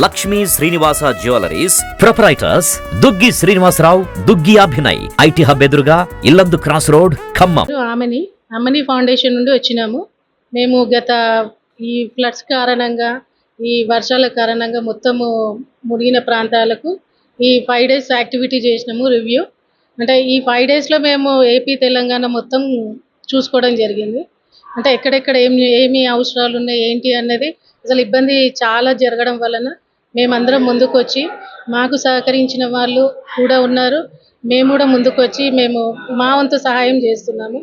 Lakshmi Srinivasa jewelleries proprietors Duggi Srinivasarao, Duggi Abhinay, IT hub ఎదురుగా Yellandu cross road, Khammam. Amani foundation నుండి వచ్చినాము. మేము గత ఈ ఫ్లడ్స్ కారణంగా, ఈ వర్షాల కారణంగా మొత్తము మునిగిన ప్రాంతాలకు ఈ 5 days యాక్టివిటీ చేసినాము. రివ్యూ అంటే ఈ 5 daysలో మేము ఏపీ తెలంగాణ మొత్తం చూసుకోవడం జరిగింది. అంటే ఎక్కడెక్కడ ఏమి అవసరాలు ఉన్నాయి ఏంటి అన్నది, అసలు ఇబ్బంది చాలా జరగడం వలన మేమందరం ముందుకు వచ్చి, మాకు సహకరించిన వాళ్ళు కూడా ఉన్నారు. మేము కూడా ముందుకు వచ్చి మేము మా వంతు సహాయం చేస్తున్నాము.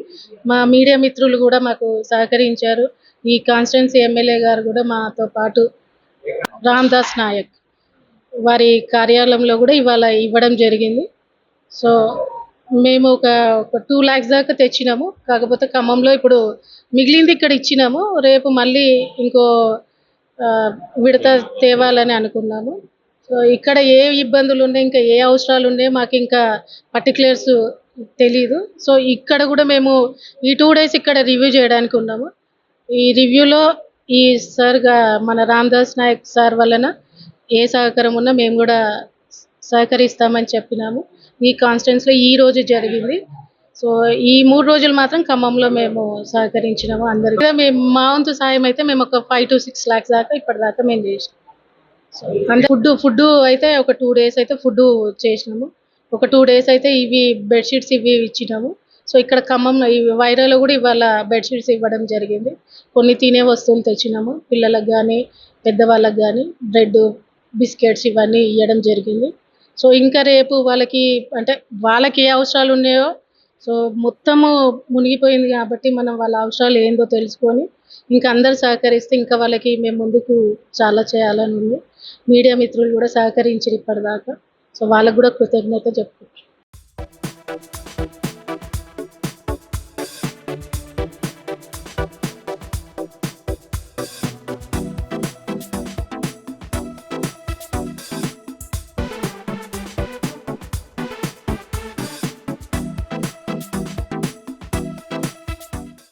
మా మీడియా మిత్రులు కూడా మాకు సహకరించారు. ఈ కాన్స్టిట్యున్సీ ఎమ్మెల్యే గారు కూడా మాతో పాటు రామ్దాస్ నాయక్ వారి కార్యాలయంలో కూడా ఇవాళ ఇవ్వడం జరిగింది. సో మేము ఒక 2 lakhs దాకా తెచ్చినాము. కాకపోతే ఖమ్మంలో ఇప్పుడు మిగిలింది ఇక్కడ ఇచ్చినాము. రేపు మళ్ళీ ఇంకో విడత తేవాలని అనుకున్నాము. సో ఇక్కడ ఏ ఇబ్బందులు ఉన్నాయి, ఇంకా ఏ అవసరాలు ఉన్నాయి, మాకు ఇంకా పర్టికులర్స్ తెలీదు. సో ఇక్కడ కూడా మేము ఈ 2 days ఇక్కడ రివ్యూ చేయడానికి ఉన్నాము. ఈ రివ్యూలో ఈ మన రామ్దాస్ నాయక్ సార్ వలన ఏ సహకారం ఉన్నా మేము కూడా సహకరిస్తామని చెప్పినాము. ఈ కాన్స్టిట్యున్సీలో ఈ రోజు జరిగింది. సో ఈ 3 రోజులు మాత్రం ఖమ్మంలో మేము సహకరించినాము. అందరికీ మేము మా వంతు సాయం అయితే మేము ఒక 5 to 6 lakhs దాకా ఇప్పటిదాకా మేము చేసినాం. సో అంటే ఫుడ్ అయితే ఒక 2 days అయితే ఫుడ్ చేసినాము. ఒక 2 days అయితే ఇవి బెడ్షీట్స్ ఇవి ఇచ్చినాము. సో ఇక్కడ ఖమ్మంలో ఈ వైరాలో కూడా ఇవాళ బెడ్షీట్స్ ఇవ్వడం జరిగింది. కొన్ని తినే వస్తువులు తెచ్చినాము. పిల్లలకు కానీ పెద్దవాళ్ళకి కానీ బ్రెడ్, బిస్కెట్స్ ఇవన్నీ ఇవ్వడం జరిగింది. సో ఇంకా రేపు వాళ్ళకి ఏ అవసరాలు ఉన్నాయో, సో మొత్తము మునిగిపోయింది కాబట్టి మనం వాళ్ళ అవసరాలు ఏందో తెలుసుకొని ఇంకా అందరు సహకరిస్తే ఇంకా వాళ్ళకి మేము ముందుకు చాలా చేయాలని ఉంది. మీడియా మిత్రులు కూడా సహకరించారు ఇప్పటిదాకా. సో వాళ్ళకు కూడా కృతజ్ఞత చెప్పుకుంటున్నాను.